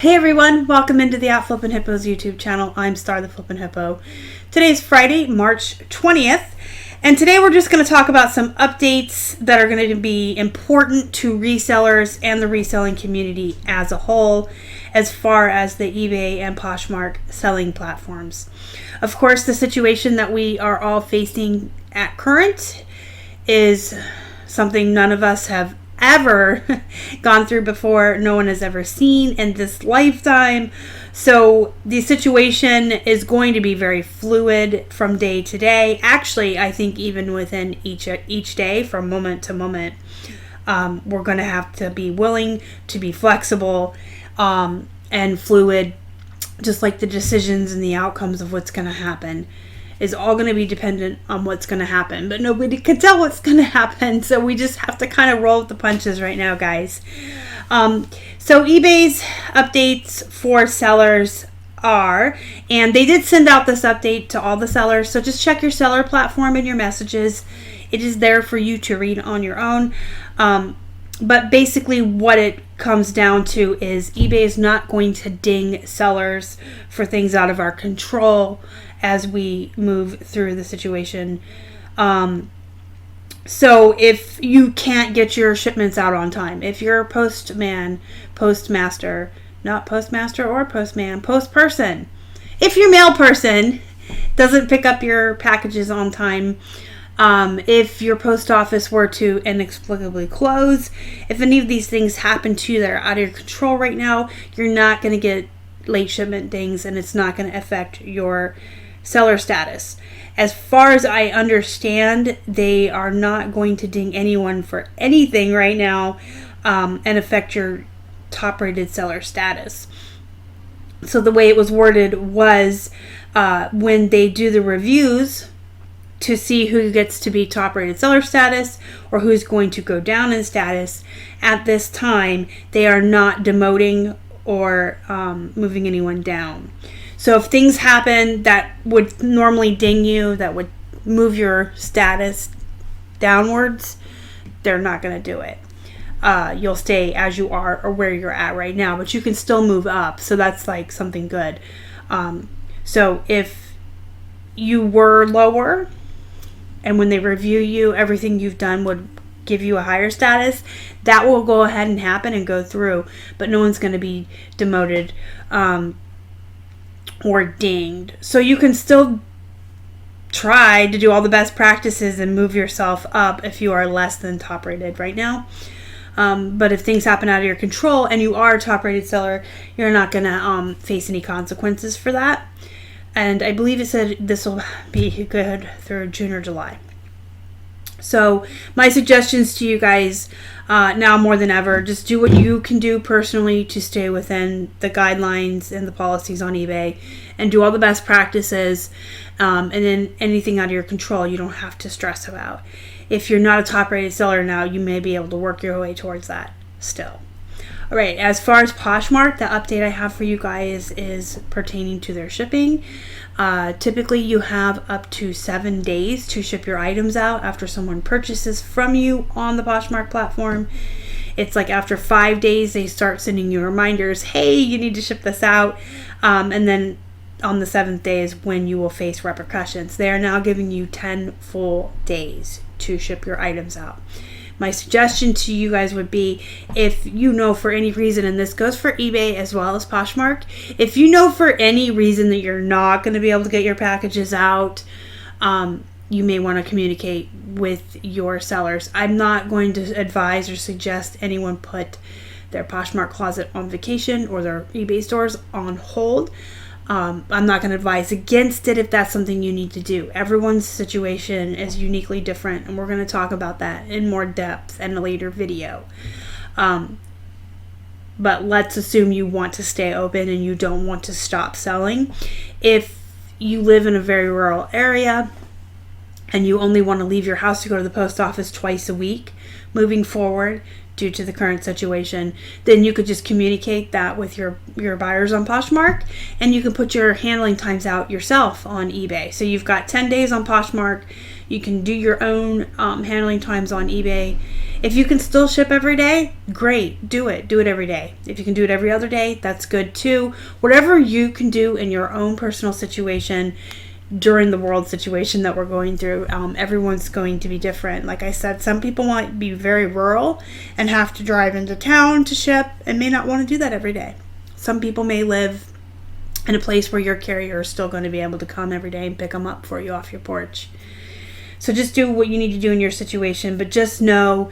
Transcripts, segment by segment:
Hey everyone, welcome into the Flippin Hippos YouTube channel. I'm Star the Flippin Hippo. Today's Friday, March 20th, and today we're just going to talk about some updates that are going to be important to resellers and the reselling community as a whole, as far as the eBay and Poshmark selling platforms. Of course, the situation that we are all facing at current is something none of us have ever gone through before. No one has ever seen in this lifetime. So the situation is going to be very fluid from day to day. Actually, I think even within each day, from moment to moment, we're going to have to be willing to be flexible and fluid, just like the decisions and the outcomes of what's going to happen is all going to be dependent on what's going to happen. But nobody can tell what's going to happen, so we just have to kind of roll with the punches right now, guys. So eBay's updates for sellers are, and they did send out this update to all the sellers, so just check your seller platform and your messages. It is there for you to read on your own. But basically what it comes down to is eBay is not going to ding sellers for things out of our control as we move through the situation. So if you can't get your shipments out on time, if you're a postmaster, not postmaster or postman, postperson, if your mail person doesn't pick up your packages on time, if your post office were to inexplicably close, if any of these things happen to you that are out of your control right now, you're not going to get late shipment dings, and it's not going to affect your seller status. As far as I understand, they are not going to ding anyone for anything right now and affect your top rated seller status. So the way it was worded was when they do the reviews to see who gets to be top rated seller status or who's going to go down in status, at this time they are not demoting or moving anyone down. So if things happen that would normally ding you, that would move your status downwards, they're not going to do it. You'll stay as you are or where you're at right now, but you can still move up. So that's like something good. So if you were lower and when they review you, everything you've done would give you a higher status, that will go ahead and happen and go through, but no one's going to be demoted or dinged. So you can still try to do all the best practices and move yourself up if you are less than top rated right now. But if things happen out of your control and you are a top rated seller, you're not going to face any consequences for that. And I believe it said this will be good through June or July. So my suggestions to you guys now more than ever, just do what you can do personally to stay within the guidelines and the policies on eBay, and do all the best practices, and then anything out of your control you don't have to stress about. If you're not a top rated seller now, you may be able to work your way towards that still. All right, as far as Poshmark, the update I have for you guys is pertaining to their shipping. Typically, you have up to 7 days to ship your items out after someone purchases from you on the Poshmark platform. It's like after 5 days, they start sending you reminders, hey, you need to ship this out. And then on the 7th day is when you will face repercussions. They are now giving you 10 full days to ship your items out. My suggestion to you guys would be, if you know for any reason, and this goes for eBay as well as Poshmark, if you know for any reason that you're not going to be able to get your packages out, you may want to communicate with your sellers. I'm not going to advise or suggest anyone put their Poshmark closet on vacation or their eBay stores on hold. I'm not going to advise against it if that's something you need to do. Everyone's situation is uniquely different, and we're going to talk about that in more depth in a later video. But let's assume you want to stay open and you don't want to stop selling. If you live in a very rural area and you only want to leave your house to go to the post office twice a week moving forward, due to the current situation, then you could just communicate that with your buyers on Poshmark, and you can put your handling times out yourself on eBay. So you've got 10 days on Poshmark, You can do your own handling times on eBay. If you can still ship every day, great, do it every day. If you can do it every other day, that's good too. Whatever you can do in your own personal situation during the world situation that we're going through, everyone's going to be different. Like I said, some people might be very rural and have to drive into town to ship and may not want to do that every day. Some people may live in a place where your carrier is still going to be able to come every day and pick them up for you off your porch. So just do what you need to do in your situation, but just know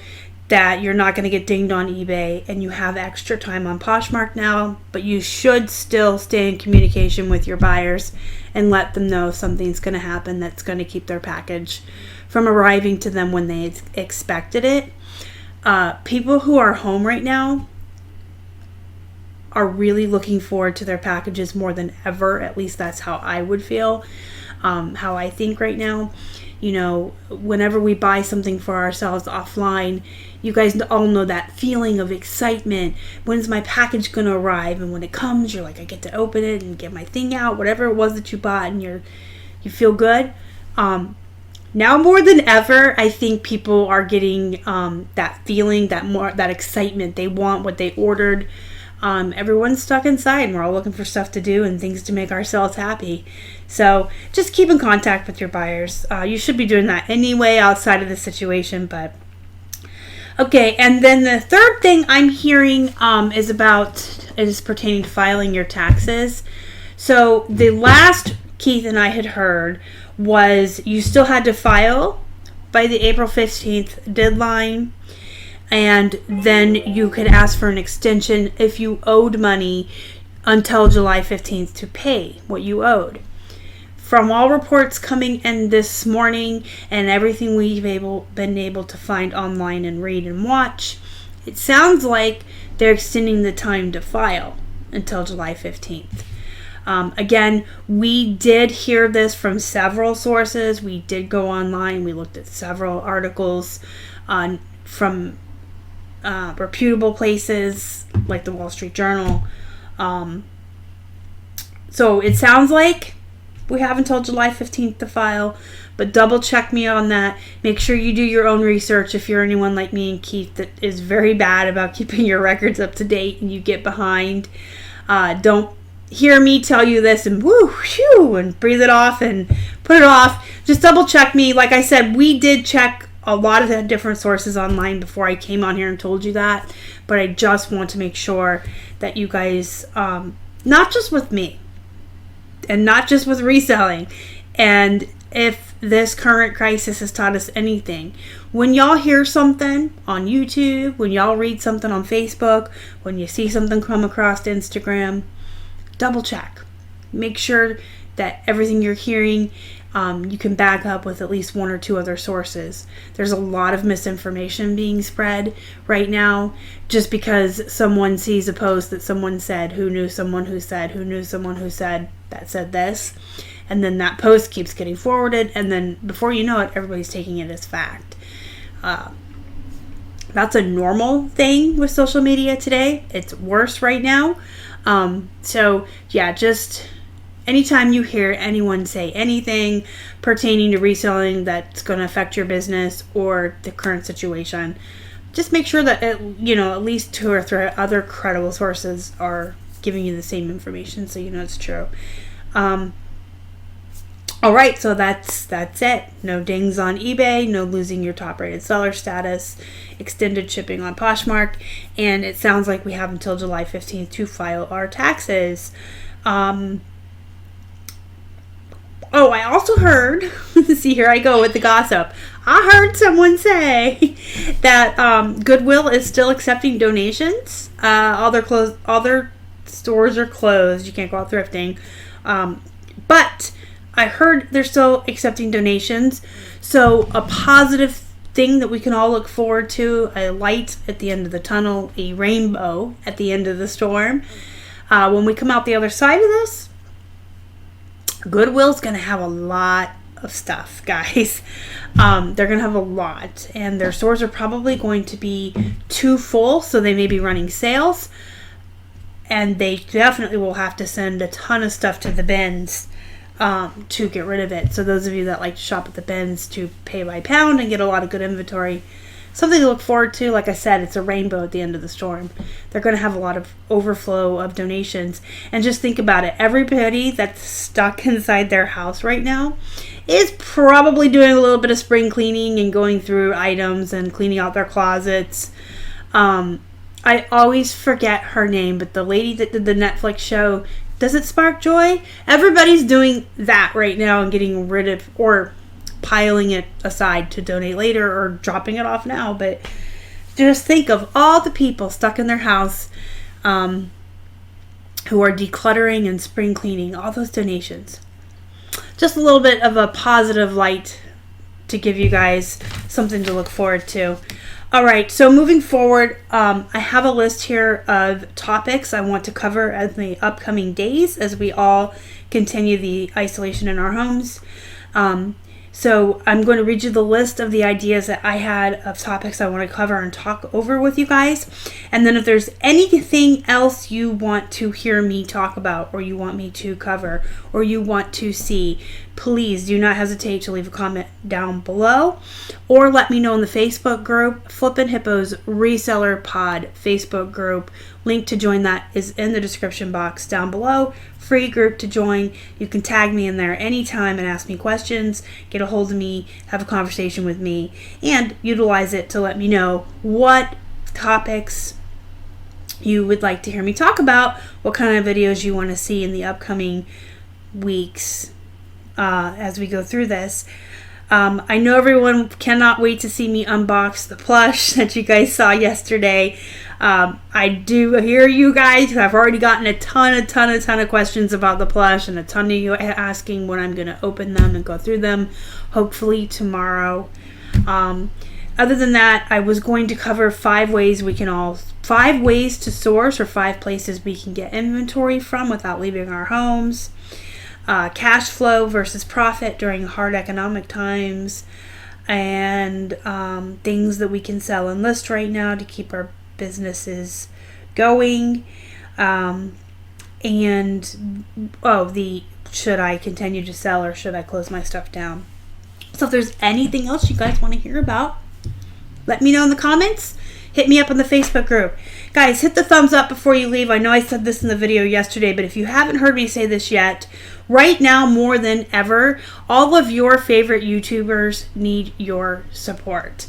that you're not going to get dinged on eBay, and you have extra time on Poshmark now, but you should still stay in communication with your buyers and let them know something's going to happen that's going to keep their package from arriving to them when they expected it. People who are home right now are really looking forward to their packages more than ever. At least that's how I would feel, how I think right now. You know, whenever we buy something for ourselves offline, you guys all know that feeling of excitement. When's my package going to arrive? And when it comes, you're like, I get to open it and get my thing out, whatever it was that you bought, and you feel good. Now more than ever, I think people are getting that feeling, that excitement. They want what they ordered. Everyone's stuck inside, and we're all looking for stuff to do and things to make ourselves happy. So just keep in contact with your buyers. You should be doing that anyway outside of the situation, but okay. And then the third thing I'm hearing is pertaining to filing your taxes. So the last Keith and I had heard was you still had to file by the April 15th deadline. And then you could ask for an extension if you owed money until July 15th to pay what you owed. From all reports coming in this morning and everything we've been able to find online and read and watch, it sounds like they're extending the time to file until July 15th. Again, we did hear this from several sources. We did go online. We looked at several articles from reputable places like the Wall Street Journal. So it sounds like we have until July 15th to file, but double check me on that. Make sure you do your own research if you're anyone like me and Keith that is very bad about keeping your records up to date and you get behind. Don't hear me tell you this and woo, shoo, and breathe it off and put it off. Just double check me. Like I said, we did check a lot of the different sources online before I came on here and told you that, but I just want to make sure that you guys, not just with me and not just with reselling, and if this current crisis has taught us anything, when y'all hear something on YouTube, when y'all read something on Facebook, when you see something come across Instagram, double check. Make sure that everything you're hearing you can back up with at least one or two other sources. There's a lot of misinformation being spread right now just because someone sees a post that someone said who knew someone who said who knew someone who said that said this, and then that post keeps getting forwarded, and then before you know it, everybody's taking it as fact. That's a normal thing with social media today. It's worse right now. So yeah, just anytime you hear anyone say anything pertaining to reselling that's going to affect your business or the current situation, just make sure that at least two or three other credible sources are giving you the same information so you know it's true. All right, so that's it. No dings on eBay, no losing your top rated seller status, extended shipping on Poshmark, and it sounds like we have until July 15th to file our taxes. Oh, I also heard, see, here I go with the gossip. I heard someone say that Goodwill is still accepting donations. All their stores are closed. You can't go out thrifting. But I heard they're still accepting donations. So a positive thing that we can all look forward to, a light at the end of the tunnel, a rainbow at the end of the storm. When we come out the other side of this, Goodwill's going to have a lot of stuff, guys. They're going to have a lot, and their stores are probably going to be too full, so they may be running sales, and they definitely will have to send a ton of stuff to the bins to get rid of it. So those of you that like to shop at the bins to pay by pound and get a lot of good inventory, something to look forward to. Like I said, it's a rainbow at the end of the storm. They're going to have a lot of overflow of donations. And just think about it. Everybody that's stuck inside their house right now is probably doing a little bit of spring cleaning and going through items and cleaning out their closets. I always forget her name, but the lady that did the Netflix show, Does It Spark Joy? Everybody's doing that right now and getting rid of or piling it aside to donate later or dropping it off now. But just think of all the people stuck in their house who are decluttering and spring cleaning, all those donations. Just a little bit of a positive light to give you guys something to look forward to. All right, so moving forward, I have a list here of topics I want to cover in the upcoming days as we all continue the isolation in our homes. So I'm going to read you the list of the ideas that I had of topics I want to cover and talk over with you guys. And then if there's anything else you want to hear me talk about or you want me to cover or you want to see, please do not hesitate to leave a comment down below or let me know in the Facebook group, Flippin' Hippos Reseller Pod Facebook group. Link to join that is in the description box down below. Free group to join. You can tag me in there anytime and ask me questions, get a hold of me, have a conversation with me, and utilize it to let me know what topics you would like to hear me talk about, what kind of videos you want to see in the upcoming weeks as we go through this. I know everyone cannot wait to see me unbox the plush that you guys saw yesterday. I do hear you guys who have already gotten a ton of questions about the plush, and a ton of you asking when I'm going to open them and go through them, hopefully tomorrow. Other than that, I was going to cover 5 ways to source, or 5 places we can get inventory from without leaving our homes. Cash flow versus profit during hard economic times, and things that we can sell and list right now to keep our businesses going, should I continue to sell or should I close my stuff down? So if there's anything else you guys want to hear about, let me know in the comments. Hit me up on the Facebook group. Guys, hit the thumbs up before you leave. I know I said this in the video yesterday, but if you haven't heard me say this yet, right now more than ever, all of your favorite YouTubers need your support.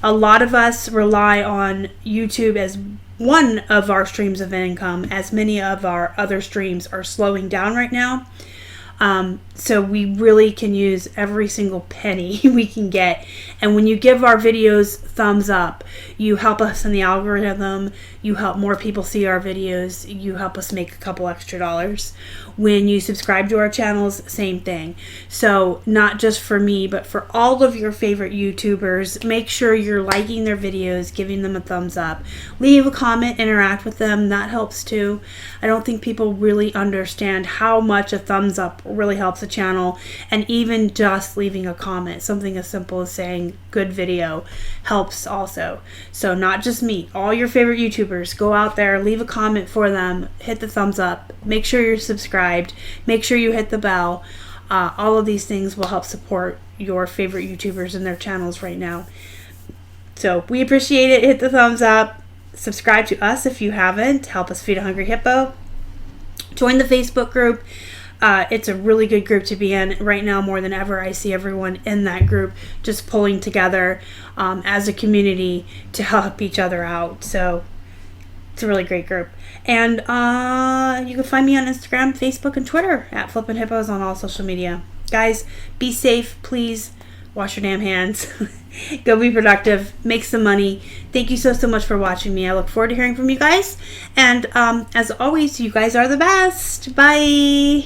A lot of us rely on YouTube as one of our streams of income, as many of our other streams are slowing down right now. So we really can use every single penny we can get. And when you give our videos thumbs up, you help us in the algorithm, you help more people see our videos, you help us make a couple extra dollars. When you subscribe to our channels, same thing. So not just for me, but for all of your favorite YouTubers, make sure you're liking their videos, giving them a thumbs up. Leave a comment, interact with them, that helps too. I don't think people really understand how much a thumbs up really helps a channel, and even just leaving a comment, something as simple as saying good video, helps also. So not just me, all your favorite YouTubers, go out there, leave a comment for them, hit the thumbs up, make sure you're subscribed, make sure you hit the bell. All of these things will help support your favorite YouTubers and their channels right now. So we appreciate it. Hit the thumbs up, subscribe to us if you haven't, help us feed a hungry hippo. Join the Facebook group. It's a really good group to be in right now more than ever. I see everyone in that group just pulling together as a community to help each other out. So it's a really great group. And you can find me on Instagram, Facebook, and Twitter at Flippin' Hippos on all social media. Guys, be safe, please. Wash your damn hands. Go be productive. Make some money. Thank you so much for watching me. I look forward to hearing from you guys. And as always, you guys are the best. Bye.